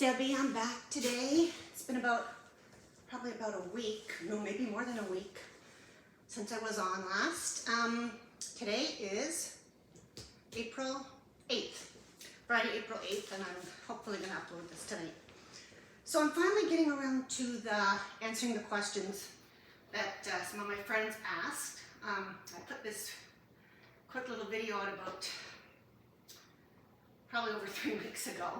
Debbie. I'm back today. It's been probably about a week, no, maybe more than a week since I was on last. Today is April 8th, Friday, April 8th, and I'm hopefully going to upload this tonight. So I'm finally getting around to answering the questions that some of my friends asked. I put this quick little video out about probably over 3 weeks ago.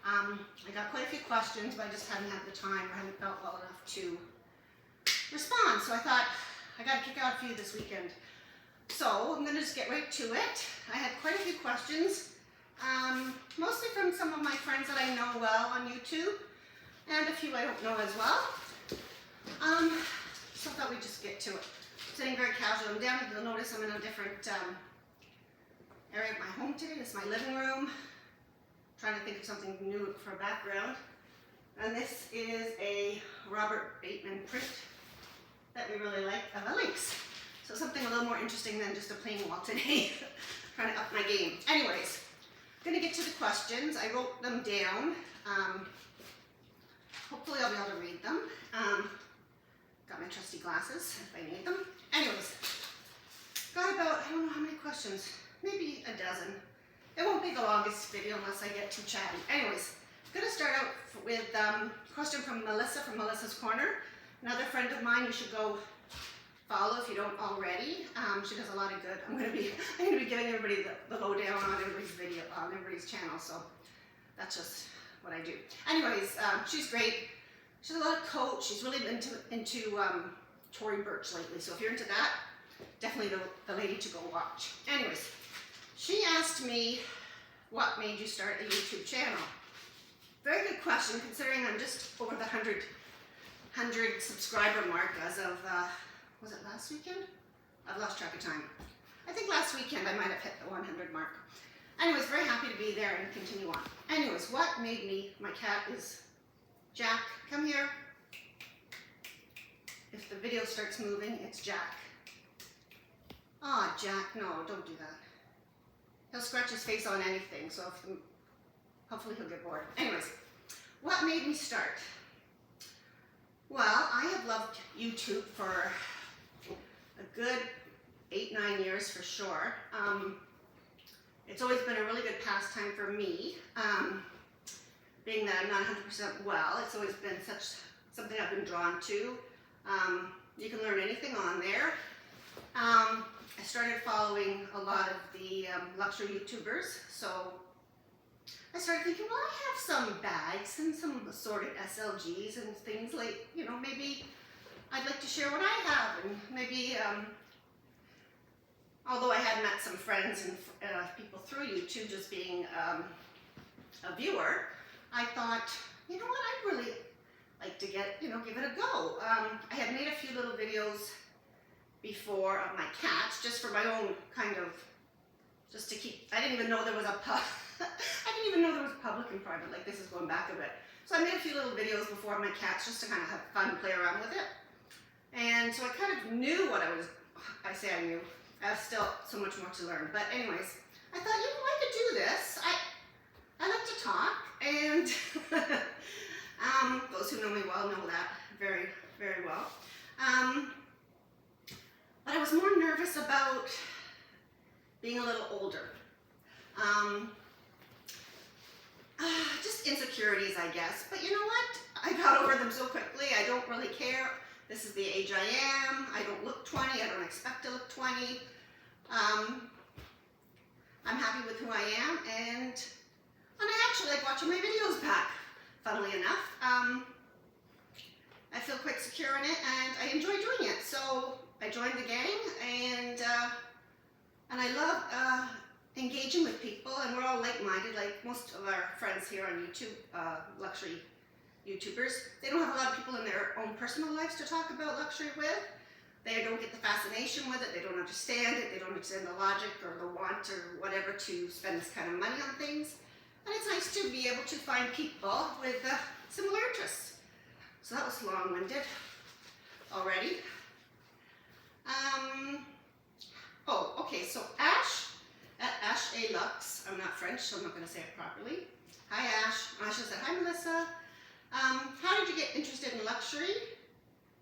I got quite a few questions, but I just hadn't had the time or hadn't felt well enough to respond. So I thought I got to kick out a few this weekend. So I'm going to just get right to it. I had quite a few questions, mostly from some of my friends that I know well on YouTube, and a few I don't know as well. So I thought we'd just get to it. Sitting very casual. I'm down, you'll notice I'm in a different area of my home today. This is my living room. Trying to think of something new for a background. And this is a Robert Bateman print that we really like of a lynx. So something a little more interesting than just a plain wall today. Trying to up my game. Anyways, I'm going to get to the questions. I wrote them down. Hopefully I'll be able to read them. Got my trusty glasses if I need them. Anyways, got about, I don't know how many questions, maybe a dozen. It won't be the longest video unless I get too chatty. Anyways, I'm going to start out with a question from Millisa from Melissa's Corner. Another friend of mine you should go follow if you don't already. She does a lot of good. I'm going to be giving everybody the lowdown on everybody's video, on everybody's channel, so that's just what I do. Anyways, she's great. She's a lot of coach. She's really into Tory Burch lately, so if you're into that, definitely the lady to go watch. Anyways, she asked me, what made you start a YouTube channel? Very good question, considering I'm just over the 100 subscriber mark as of, was it last weekend? I've lost track of time. I think last weekend I might have hit the 100 mark. Anyways, very happy to be there and continue on. Anyways, what made me, my cat is Jack, come here. If the video starts moving, it's Jack. Ah, Jack, no, don't do that. He'll scratch his face on anything, so hopefully he'll get bored. Anyways, what made me start? Well, I have loved YouTube for a good 8-9 years for sure. It's always been a really good pastime for me. Being that I'm not 100% well, it's always been something I've been drawn to. You can learn anything on there. I started following a lot of the luxury YouTubers, so I started thinking, well, I have some bags and some assorted SLGs and things like, you know, maybe I'd like to share what I have, and maybe, although I had met some friends and people through YouTube, just being a viewer, I thought, you know what, I'd really like to give it a go. I had made a few little videos before of my cats, just for my own kind of, just to keep, I didn't even know there was a public and private, like this is going back a bit. So I made a few little videos before of my cats, just to kind of have fun, play around with it. And so I kind of knew what I say I knew. I have still so much more to learn. But anyways, I thought, you know, I could do this. I like to talk, and those who know me well know that very, very well. But I was more nervous about being a little older. Just insecurities, I guess. But you know what? I got over them so quickly. I don't really care. This is the age I am. I don't look 20. I don't expect to look 20. I'm happy with who I am, and I actually like watching my videos back, funnily enough. I feel quite secure in it, and I enjoy doing it. So I joined the gang, and I love engaging with people, and we're all like-minded. Like most of our friends here on YouTube, luxury YouTubers, they don't have a lot of people in their own personal lives to talk about luxury with. They don't get the fascination with it. They don't understand it. They don't understand the logic or the want or whatever to spend this kind of money on things. And it's nice to be able to find people with similar interests. So that was long-winded already. Oh, okay, so Ash at Ash A. Lux. I'm not French, so I'm not going to say it properly. Hi, Ash. Asha said, hi, Millisa. How did you get interested in luxury?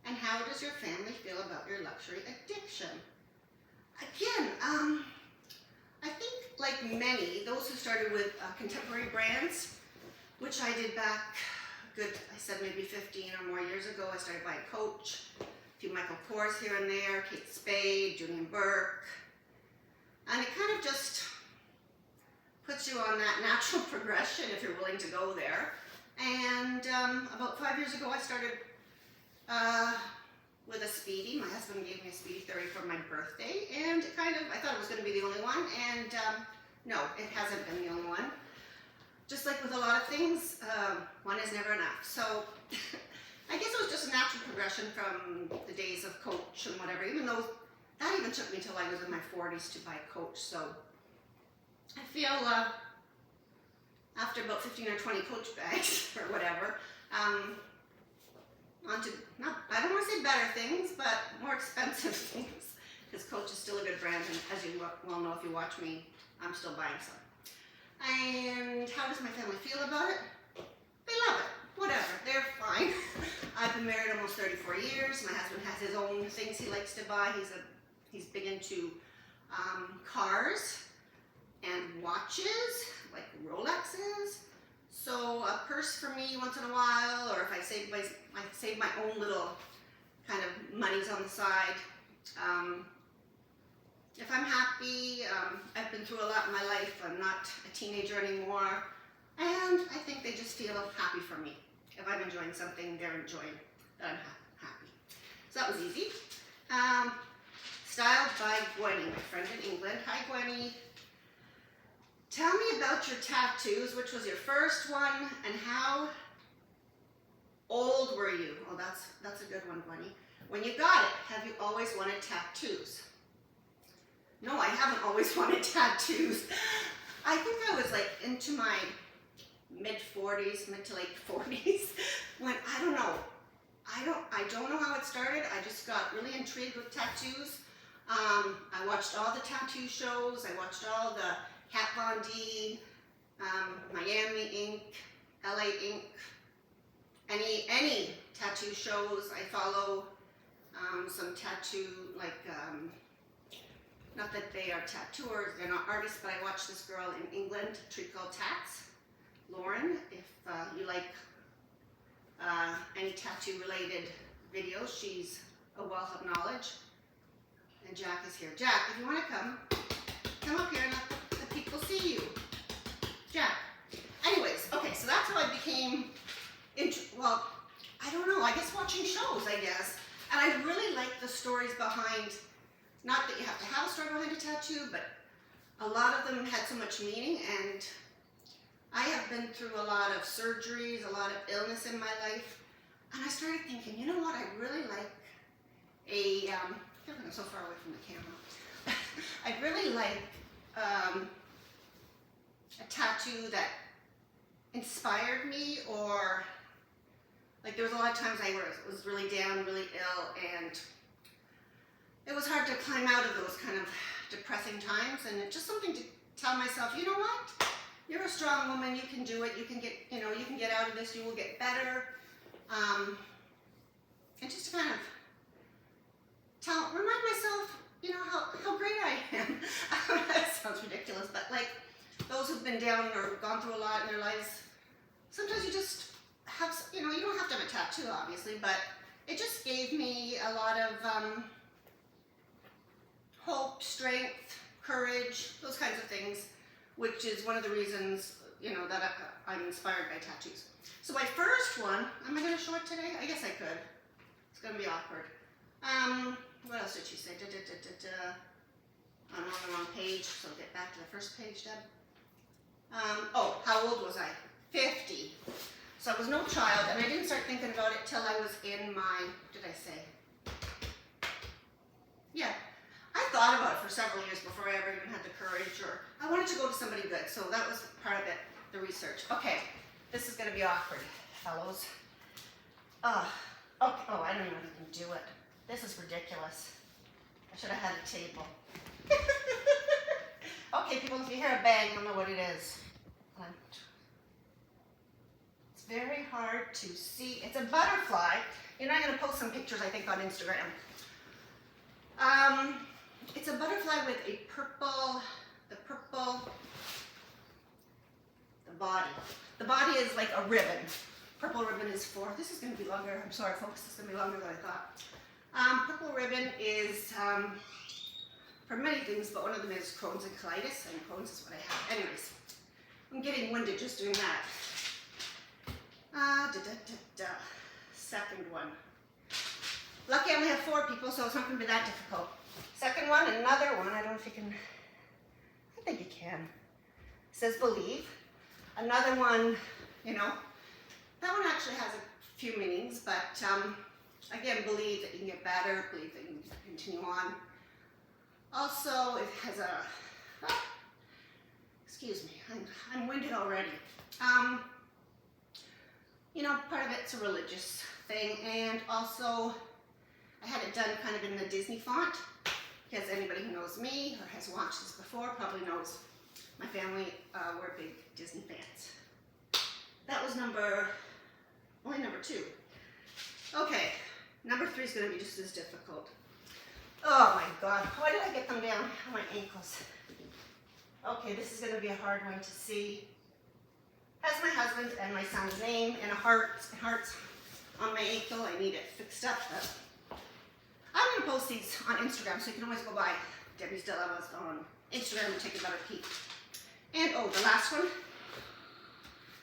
And how does your family feel about your luxury addiction? Again, I think like many, those who started with contemporary brands, which I did back, I said maybe 15 or more years ago. I started buying Coach, a few Michael Kors here and there, Kate Spade, Julian Burke. And it kind of just puts you on that natural progression if you're willing to go there. And about 5 years ago, I started with a Speedy. My husband gave me a Speedy 30 for my birthday, and it kind of, I thought it was going to be the only one, and no, it hasn't been the only one. Just like with a lot of things, one is never enough. So I guess it was just a natural progression from the days of Coach and whatever, even though that even took me till I was in my 40s to buy Coach. So I feel after about 15 or 20 Coach bags or whatever, onto, I don't want to say better things, but more expensive things, because Coach is still a good brand, and as you well know if you watch me, I'm still buying some. And how does my family feel about it? They love it. Whatever, they're fine. I've been married almost 34 years. My husband has his own things he likes to buy. He's big into cars and watches, like Rolexes. So a purse for me once in a while, or if I save my own little kind of monies on the side. If I'm happy, I've been through a lot in my life. I'm not a teenager anymore, and I think they just feel happy for me. If I'm enjoying something, they're enjoying that I'm happy. So that was easy. Styled by Gwenny, my friend in England. Hi, Gwenny. Tell me about your tattoos. Which was your first one, and how old were you? Oh, that's a good one, Gwenny. When you got it, have you always wanted tattoos? No, I haven't always wanted tattoos. I think I was like into my mid-40s, mid to late 40s, when I don't know how it started. I just got really intrigued with tattoos. I watched all the tattoo shows. I watched all the Kat Von D, Miami Ink, LA Ink, any tattoo shows. I follow some tattoo, like, not that they are tattooers, they're not artists, but I watch this girl in England, Treat Called Tats, Lauren. If you like any tattoo related videos, she's a wealth of knowledge. And Jack is here. Jack, if you want to come up here and let the people see you. Jack. Anyways, okay, so that's how I became, well, I don't know, I guess watching shows, I guess. And I really like the stories behind, not that you have to have a story behind a tattoo, but a lot of them had so much meaning, and I have been through a lot of surgeries, a lot of illness in my life, and I started thinking, you know what, I'd really like a, I'm so far away from the camera, I'd really like a tattoo that inspired me, or like there was a lot of times I was really down, really ill, and it was hard to climb out of those kind of depressing times, and it's just something to tell myself, you know what? You're a strong woman, you can do it, you can get, you can get out of this, you will get better. And just to kind of remind myself, how great I am. That sounds ridiculous, but like those who've been down or gone through a lot in their lives, sometimes you just have, you don't have to have a tattoo, obviously, but it just gave me a lot of hope, strength, courage, those kinds of things, which is one of the reasons, that I'm inspired by tattoos. So my first one, am I going to show it today? I guess I could. It's going to be awkward. What else did she say? I'm on the wrong page, so get back to the first page, Deb. Oh, how old was I? 50. So I was no child, and I didn't start thinking about it till I was in my, what did I say? Yeah. I thought about it for several years before I ever even had the courage, or I wanted to go to somebody good, so that was part of it, the research. Okay, this is going to be awkward, fellows. Okay. Oh, I don't even know if I can do it. This is ridiculous. I should have had a table. Okay, people, if you hear a bang, you'll know what it is. It's very hard to see. It's a butterfly. You know, I'm going to post some pictures, I think, on Instagram. It's a butterfly with a purple, the body. The body is like a ribbon. Purple ribbon is for, this is going to be longer. I'm sorry, folks, this is going to be longer than I thought. Purple ribbon is for many things, but one of them is Crohn's and colitis, and Crohn's is what I have. Anyways, I'm getting winded just doing that. Second one. Lucky I only have 4 people, so it's not going to be that difficult. Second one, another one. I don't know if you can, I think you can. It says believe. Another one, you know, that one actually has a few meanings, but again, believe that you can get better, believe that you can continue on. Also, it has a, excuse me, I'm winded already. You know, part of it's a religious thing, and also I had it done kind of in the Disney font, because anybody who knows me or has watched this before probably knows my family were big Disney fans. That was only number 2. Okay, number 3 is going to be just as difficult. Oh my God, why did I get them down on my ankles? Okay, this is going to be a hard one to see. Has my husband and my son's name and a hearts on my ankle. I need it fixed up. I'm going to post these on Instagram, so you can always go by Debbie's Dilemmas on Instagram and take a better peek. And oh, the last one,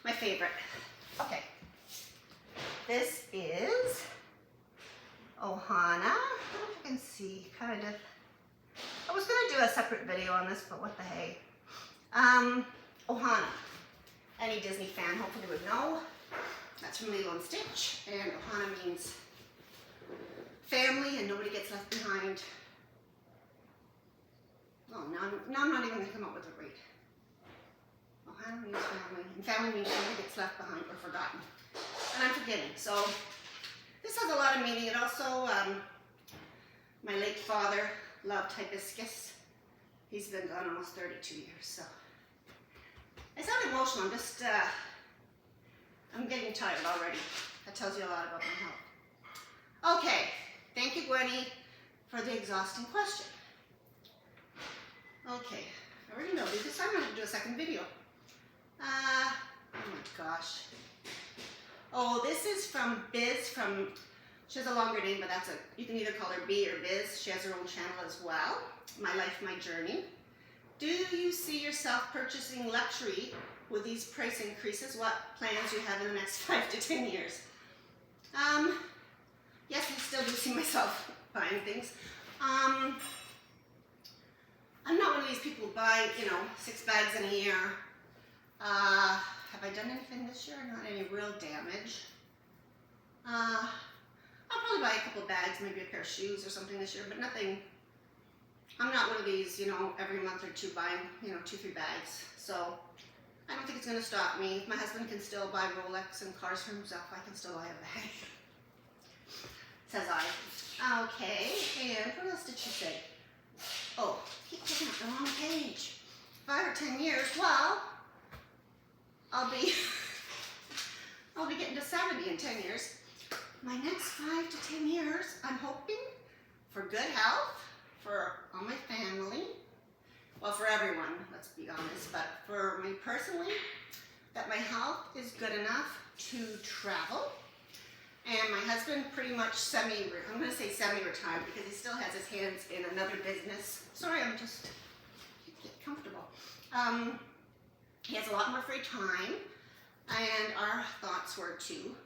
my favorite. Okay, this is Ohana. I don't know if you can see, kind of. I was going to do a separate video on this, but what the hey. Ohana. Any Disney fan hopefully would know. That's from Lilo and Stitch, and Ohana means family and nobody gets left behind. Oh, now I'm not even going to come up with it right. Ohana means family, and family means nobody gets left behind or forgotten. And I'm forgetting. So this has a lot of meaning. It also, my late father loved hibiscus. He's been gone almost 32 years, so. I sound emotional, I'm getting tired already. That tells you a lot about my health. Okay, thank you, Gwenny, for the exhausting question. Okay, I already know this time I'm going to do a second video. Oh my gosh. Oh, this is from Biz, she has a longer name, but you can either call her B or Biz. She has her own channel as well. My Life, My Journey. Do you see yourself purchasing luxury with these price increases? What plans you have in the next 5 to 10 years? Yes, I still do see myself buying things. I'm not one of these people who buy, 6 bags in a year. Have I done anything this year? Not any real damage. I'll probably buy a couple of bags, maybe a pair of shoes or something this year, but nothing. I'm not one of these, every month or 2 buying, 2-3 bags. So I don't think it's going to stop me. If my husband can still buy Rolex and cars for himself, I can still buy a bag. Says I. Okay, and what else did she say? Oh, keep looking at the wrong page. 5 or 10 years, well, I'll be getting to 70 in 10 years. My next 5 to 10 years, I'm hoping for good health, for all my family, well, for everyone, let's be honest, but for me personally, that my health is good enough to travel, and my husband pretty much I'm going to say semi-retired because he still has his hands in another business. Sorry, I'm just get comfortable. He has a lot more free time, and our thoughts were to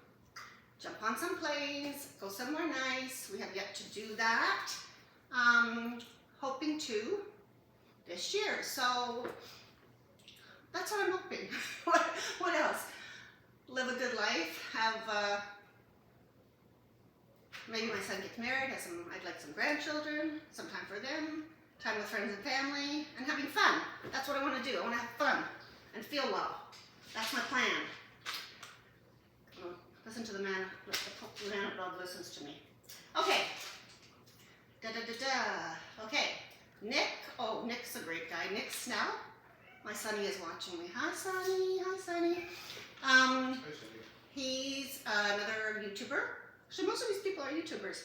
jump on some planes, go somewhere nice. We have yet to do that. Hoping to this year. So that's what I'm hoping. What else? Live a good life. Have maybe my son gets married. I'd like some grandchildren. Some time for them. Time with friends and family, and having fun. That's what I want to do. I want to have fun and feel well. That's my plan. Listen to the man above listens to me. Okay. Okay. Nick's a great guy. Nick Snell. My Sonny is watching me. Hi, Sonny. Hi, Sonny. Hi, Sonny. He's another YouTuber. So most of these people are YouTubers.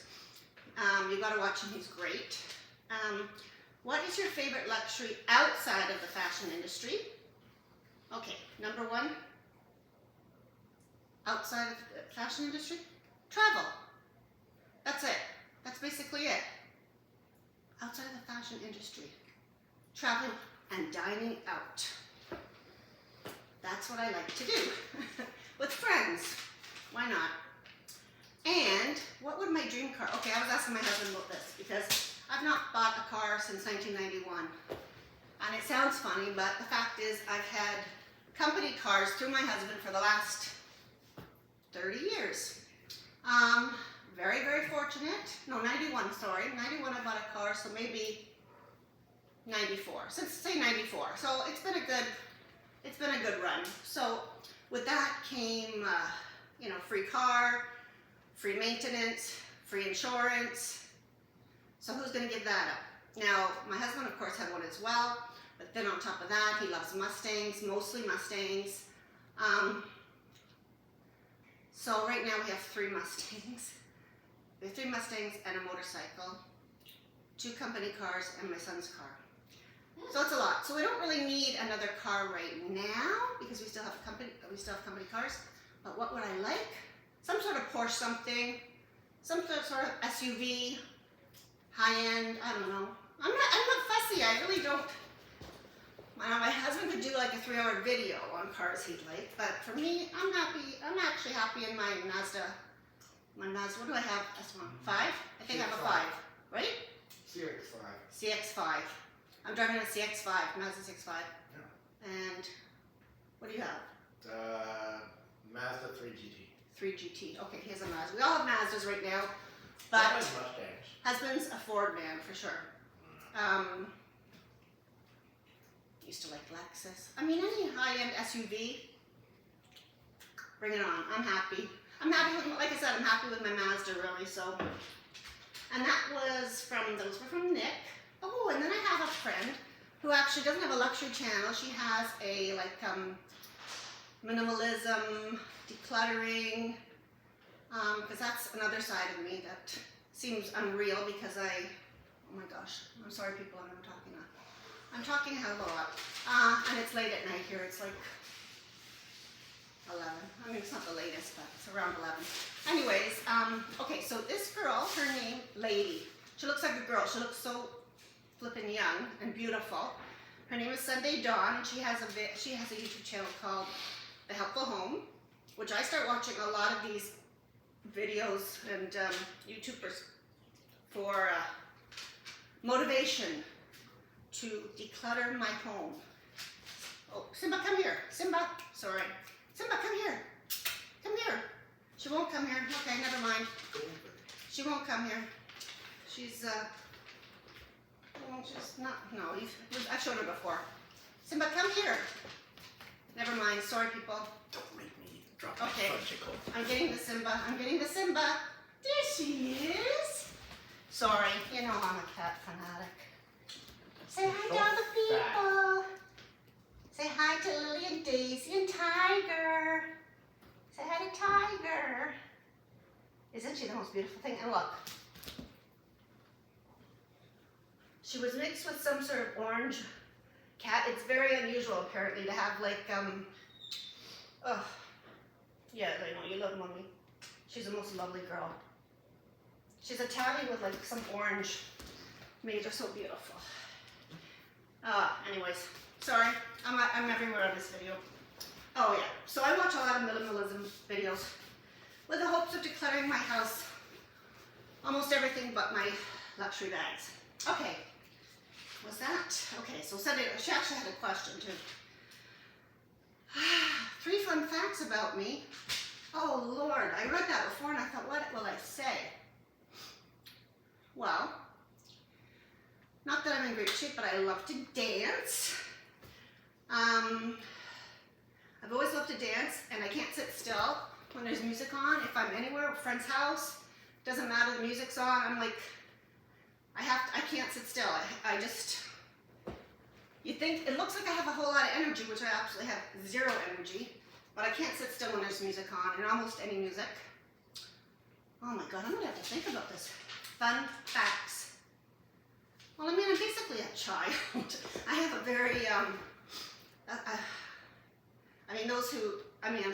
You gotta watch him. He's great. What is your favorite luxury outside of the fashion industry? Okay, number one. Outside of the fashion industry? Travel. That's it. That's basically it. Outside of the fashion industry. Traveling and dining out. That's what I like to do. With friends. Why not? And what would my dream car? Okay, I was asking my husband about this because I've not bought a car since 1991. And it sounds funny, but the fact is I've had company cars through my husband for the last 30 years. Very, very fortunate. No, 91, sorry. 91 I bought a car, so maybe 94. Since say 94. So it's been a good run. So with that came, you know, free car, free maintenance, free insurance. So who's going to give that up? Now, my husband, of course, had one as well. But then on top of that, he loves Mustangs, mostly Mustangs. So right now we have 3 Mustangs. We have 3 Mustangs and a motorcycle, 2 company cars, and my son's car. So it's a lot. So we don't really need another car right now because we still have company cars. But what would I like? Some sort of Porsche something, some sort of SUV, high end. I don't know. I'm not fussy. I really don't. My husband could do like a 3-hour video on cars he'd like, but for me, I'm happy. I'm actually happy in my Mazda. My Mazda. What do I have? S1 5. I think I have a 5, right? CX-5. CX-5. I'm driving a CX-5, Mazda CX-5. Yeah. And what do you have? Mazda 3 GT. 3 GT. Okay, he has a Mazda. We all have Mazdas right now, but husband's a Ford man for sure. Used to like Lexus. I mean, any high-end SUV, bring it on. I'm happy. I'm happy with, like I said, I'm happy with my Mazda really. So, and that was those were from Nick. Oh, and then I have a friend who actually doesn't have a luxury channel. She has a like minimalism, decluttering, because that's another side of me that seems unreal because oh my gosh, I'm sorry people, I'm talking a hell of a lot. And it's late at night here, it's like 11. I mean, it's not the latest, but it's around 11. Anyways, okay, so this girl, her name, Lady, she looks like a girl. She looks so flippin' young and beautiful. Her name is Sunday Dawn, and she has a YouTube channel called The Helpful Home, which I start watching a lot of these videos and YouTubers for motivation to declutter my home. Oh, Simba, come here. Simba, sorry. Simba, come here. Come here. She won't come here. Okay, never mind. She won't come here. She's not, no, I've shown her before. Simba, come here. Never mind, sorry people. Don't make me drop okay. my fudgicle. I'm getting the Simba. There she is. Sorry, you know I'm a cat fanatic. Say hi to all the people. Say hi to Lily and Daisy and Tiger. Say hi to Tiger. Isn't she the most beautiful thing? And look. She was mixed with some sort of orange cat. It's very unusual apparently to have like, yeah, I know, you love Mommy. She's the most lovely girl. She's a tabby with like some orange. Made her so beautiful. Anyways, sorry, I'm everywhere on this video. Oh yeah, so I watch a lot of minimalism videos with the hopes of decluttering my house. Almost everything but my luxury bags. Okay, was that? Okay, so Sunday, she actually had a question too. 3 fun facts about me. Oh Lord, I read that before and I thought, what will I say? Well, not that I'm in great shape, but I love to dance. I've always loved to dance, and I can't sit still when there's music on. If I'm anywhere, a friend's house, doesn't matter, the music's on, I'm like, I can't sit still. I just, you think, it looks like I have a whole lot of energy, which I absolutely have zero energy, but I can't sit still when there's music on, and almost any music. Oh my God, I'm gonna have to think about this. Fun facts. Well, I mean, I'm basically a child. I have a very, I'm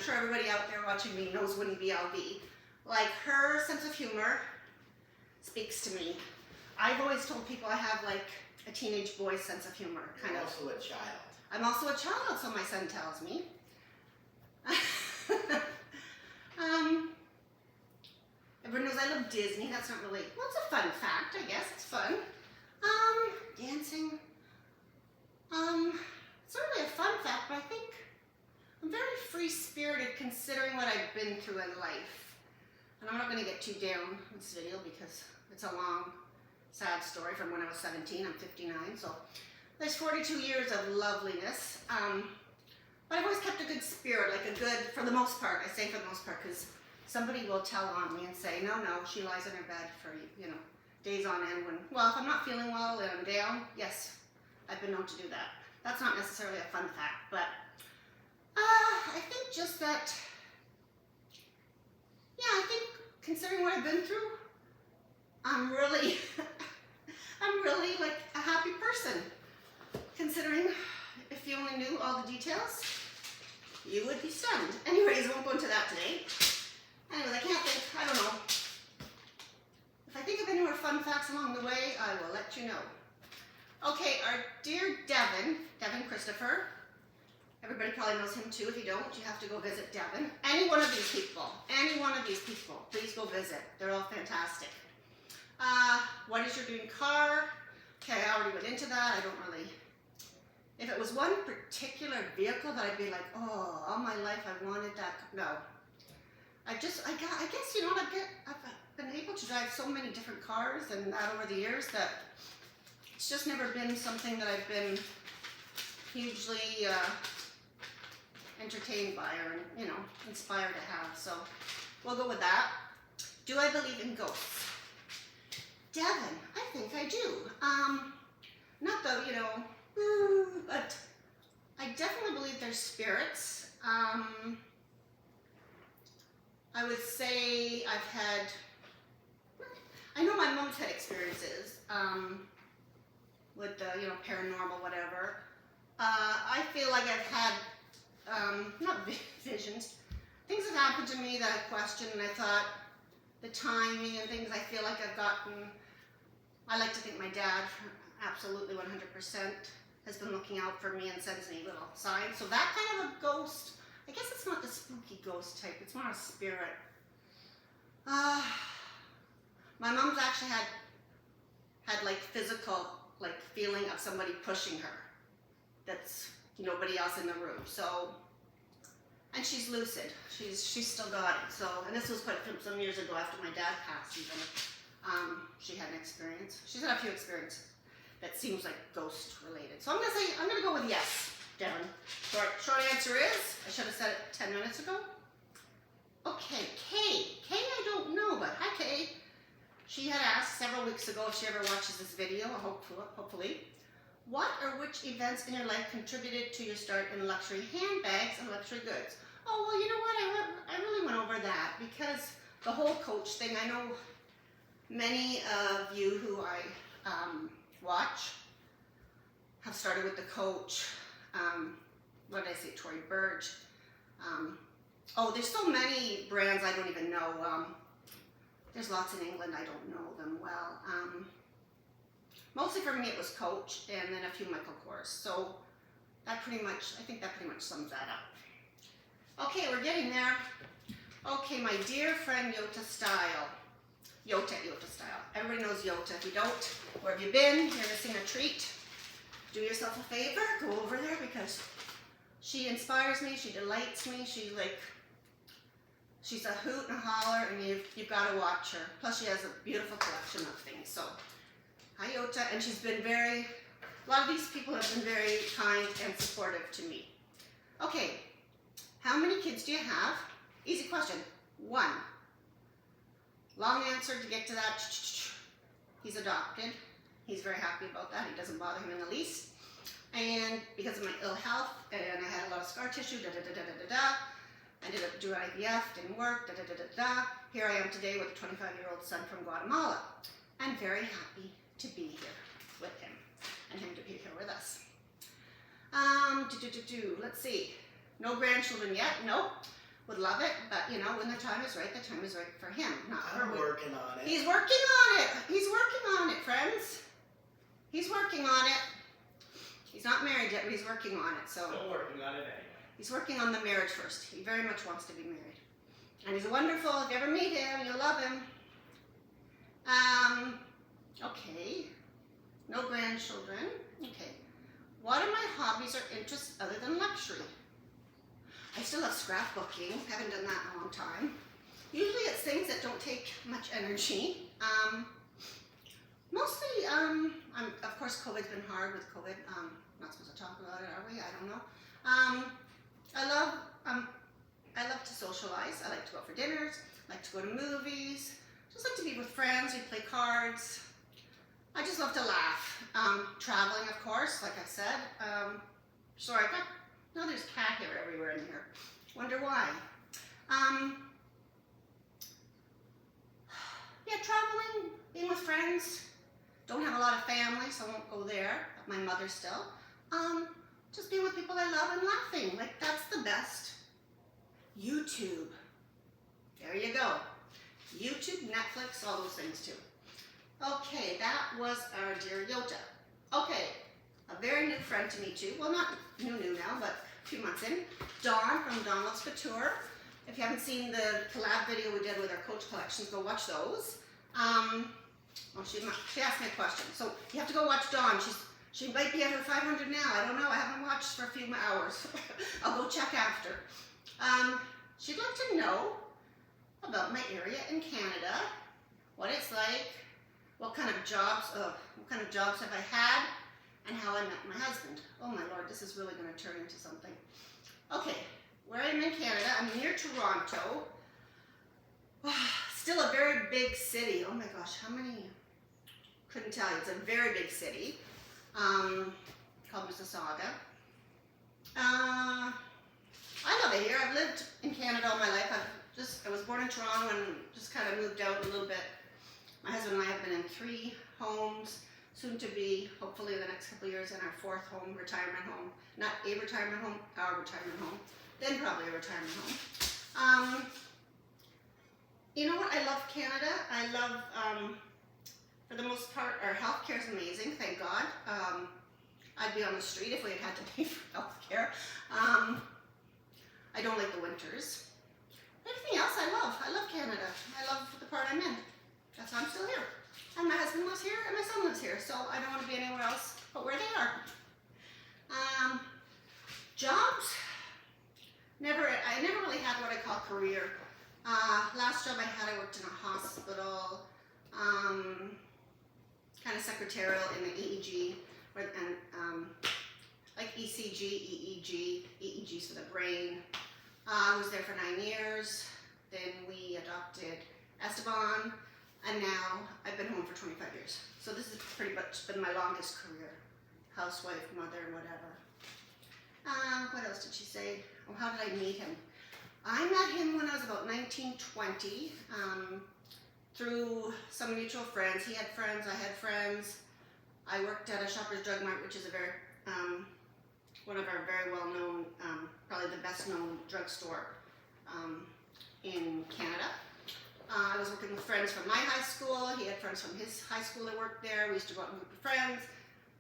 sure everybody out there watching me knows Winnie Bee LV. Like, her sense of humor speaks to me. I've always told people I have like a teenage boy's sense of humor, kind You're of. also a child. I'm also a child, so my son tells me. Everyone knows I love Disney. That's not really, well, it's a fun fact, I guess. It's fun. Dancing. It's not really a fun fact, but I think I'm very free-spirited considering what I've been through in life. And I'm not going to get too down in this video because it's a long, sad story from when I was 17. I'm 59, so there's 42 years of loveliness. But I've always kept a good spirit, like a good, for the most part, I say for the most part, because somebody will tell on me and say, no, she lies in her bed for, days on end when, well, if I'm not feeling well and I'm down, yes, I've been known to do that. That's not necessarily a fun fact, but I think just that, I think considering what I've been through, I'm really like a happy person. Considering if you only knew all the details, you would be stunned. Anyways, I won't go into that today. Anyways, I don't know. If I think of any more fun facts along the way, I will let you know. Okay, our dear Devin Cristopher, everybody probably knows him too. If you don't, you have to go visit Devin. Any one of these people, please go visit. They're all fantastic. What is your dream car? Okay, I already went into that. I don't really, if it was one particular vehicle that I'd be like, oh, all my life I wanted that, no. I guess, I've been able to drive so many different cars and that over the years that it's just never been something that I've been hugely entertained by or, inspired to have. So we'll go with that. Do I believe in ghosts? Devin, I think I do. Not though, but I definitely believe there's spirits. I would say I know my mom's had experiences with the, paranormal, whatever. I feel like I've had, not visions, things have happened to me that I questioned and I thought the timing and things I feel like I've gotten. I like to think my dad, absolutely 100%, has been looking out for me and sends me little signs. So that kind of a ghost, I guess it's not the spooky ghost type, it's more a spirit. My mom's actually had like physical, like feeling of somebody pushing her. That's nobody else in the room. So, and she's lucid. She's still got it. So, and this was quite some years ago after my dad passed even. She had an experience. She's had a few experiences that seems like ghost related. So I'm gonna go with yes, Devin. Short answer is, I should have said it 10 minutes ago. Okay, Kay. Kay I don't know, but hi Kay. She had asked several weeks ago if she ever watches this video, hopefully. What or which events in your life contributed to your start in luxury handbags and luxury goods? Oh, well, you know what? I really went over that because the whole Coach thing, I know many of you who I watch have started with the Coach. What did I say? Tory Burch. There's so many brands I don't even know. There's lots in England, I don't know them well. Mostly for me it was Coach and then a few Michael Kors. So I think that pretty much sums that up. Okay, we're getting there. Okay, my dear friend Yota YotaStyle. Everybody knows Yota. If you don't, where have you been? You're missing a treat. Do yourself a favor, go over there because she inspires me, she delights me, she's a hoot and a holler and you've got to watch her. Plus she has a beautiful collection of things. So, hi Yota, and she's been a lot of these people have been very kind and supportive to me. Okay, how many kids do you have? Easy question, 1. Long answer to get to that, he's adopted. He's very happy about that, he doesn't bother him in the least. And because of my ill health, and I had a lot of scar tissue, Ended up doing IVF, didn't work, Here I am today with a 25-year-old son from Guatemala, and very happy to be here with him, and him to be here with us. Let's see. No grandchildren yet, nope. Would love it, but you know, when the time is right for him, not for I'm working on it. He's working on it. He's working on it, friends. He's working on it. He's not married yet, but he's working on it. So Still working on it anyway. he's working on the marriage first. He very much wants to be married. And he's wonderful. If you ever meet him, you'll love him. Okay. No grandchildren. Okay. What are my hobbies or interests other than luxury? I still have scrapbooking. Haven't done that in a long time. Usually it's things that don't take much energy. Mostly, of course, COVID's been hard with COVID. Not supposed to talk about it, are we? I don't know. I love to socialize. I like to go out for dinners. I like to go to movies. Just like to be with friends. We play cards. I just love to laugh. Traveling, of course, like I said. Sorry, no, there's cat hair everywhere in here. Wonder why. Yeah, traveling, being with friends. Don't have a lot of family, so I won't go there. But my mother still. Just being with people I love and laughing. Like, that's the best. YouTube. There you go. YouTube, Netflix, all those things too. Okay, that was our dear Yota. Okay, a very new friend to me too. Well, not new now, but a few months in. Dawn from Dawn Loves Couture. If you haven't seen the collab video we did with our Coach collections, go watch those. Well, she asked me a question, so you have to go watch Dawn. She might be at her 500 now. I don't know. I haven't watched for a few hours. I'll go check after. She'd like to know about my area in Canada, what it's like, what kind of jobs have I had, and how I met my husband. Oh my Lord, this is really going to turn into something. Okay, where I'm in Canada, I'm near Toronto. Still a very big city. Oh my gosh, how many? Couldn't tell you. It's a very big city called Mississauga. I love it here. I've lived in Canada all my life. I was born in Toronto and just kind of moved out a little bit. My husband and I have been in 3 homes, soon to be, hopefully in the next couple of years, in our 4th home, retirement home. Not a retirement home, our retirement home. Then probably a retirement home. You know what? I love Canada. I love, for the most part, our healthcare is amazing, thank God. I'd be on the street if we had to pay for healthcare. I don't like the winters. Everything else I love. I love Canada. I love the part I'm in. That's why I'm still here. And my husband lives here and my son lives here, so I don't want to be anywhere else but where they are. Jobs. I never really had what I call career. Last job I had, I worked in a hospital, kind of secretarial in the EEG, and like ECG, EEG, EEG's for the brain. I was there for 9 years. Then we adopted Esteban, and now I've been home for 25 years. So this has pretty much been my longest career. Housewife, mother, whatever. What else did she say? Oh, how did I meet him? I met him when I was about 19, 20, through some mutual friends. He had friends, I had friends. I worked at a Shoppers Drug Mart, which is a very, one of our very well-known, probably the best-known drugstore in Canada. I was working with friends from my high school. He had friends from his high school that worked there. We used to go out and group of friends.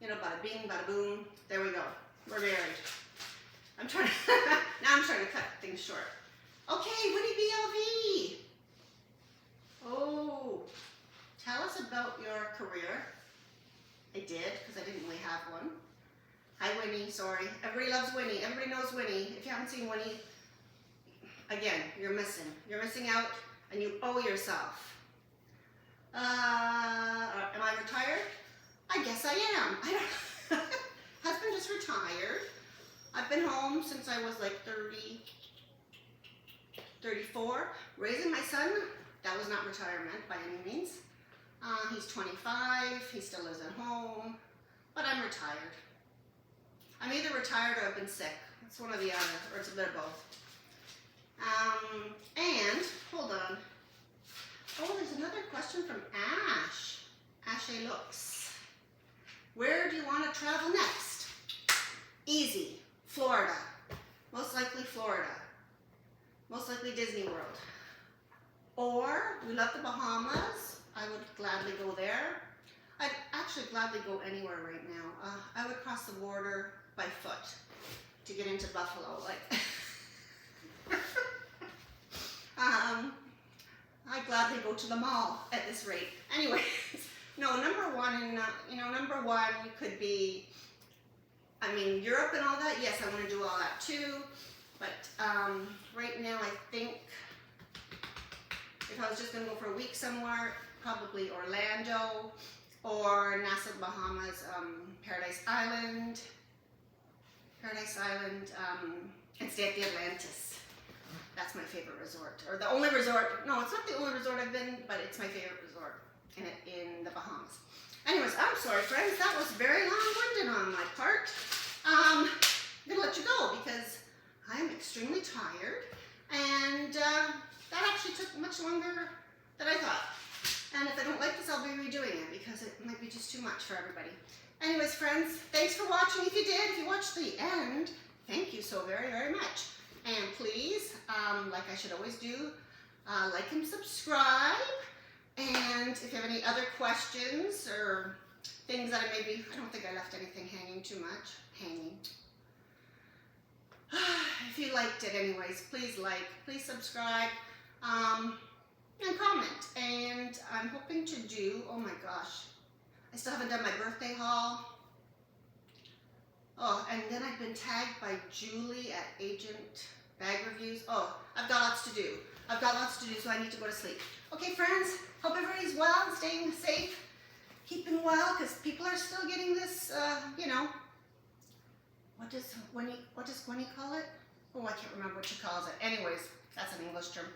You know, bada bing, bada boom. There we go. We're married. Now I'm trying to cut things short. Okay, Winnie Bee LV. Oh, tell us about your career. I did, because I didn't really have one. Hi, Winnie. Sorry. Everybody loves Winnie. Everybody knows Winnie. If you haven't seen Winnie, again, you're missing. You're missing out, and you owe yourself. Am I retired? I guess I am. Husband just retired. I've been home since I was like 34. Raising my son, that was not retirement by any means. He's 25. He still lives at home, but I'm retired. I'm either overtired or I've been sick. It's one or the other, or it's a bit of both. And, hold on. Oh, there's another question from Ash. Ashay Looks. Where do you want to travel next? Easy. Florida. Most likely Florida. Most likely Disney World. Or, we love the Bahamas. I would gladly go there. I'd actually gladly go anywhere right now. I would cross the border by foot to get into Buffalo. Like, I'd gladly go to the mall at this rate. Anyways, no, number one, number one could be, I mean, Europe and all that. Yes, I want to do all that too. But right now, I think if I was just going to go for a week somewhere, probably Orlando or Nassau, Bahamas, Paradise Island, and stay at the Atlantis. That's my favorite resort, or the only resort. No, it's not the only resort I've been, but it's my favorite resort in the Bahamas. Anyways, I'm sorry, friends. That was very long-winded on my part. I'm gonna let you go because I am extremely tired, and that actually took much longer than I thought. And if I don't like this, I'll be redoing it because it might be just too much for everybody. Anyways, friends, thanks for watching. If you watched the end, thank you so very, very much. And please, like I should always do, like and subscribe. And if you have any other questions or things that I don't think I left anything hanging too much. If you liked it anyways, please please subscribe, and comment. And I'm hoping to do, oh my gosh, I still haven't done my birthday haul. Oh, and then I've been tagged by Julie at Agent Bag Reviews. Oh, I've got lots to do. So I need to go to sleep. Okay, friends, hope everybody's well and staying safe, keeping well, because people are still getting this, what does Gwenny call it? Oh, I can't remember what she calls it. Anyways, that's an English term.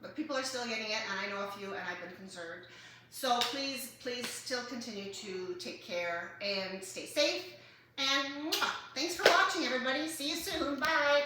But people are still getting it, and I know a few, and I've been concerned. So please still continue to take care and stay safe. And thanks for watching, everybody. See you soon. Bye.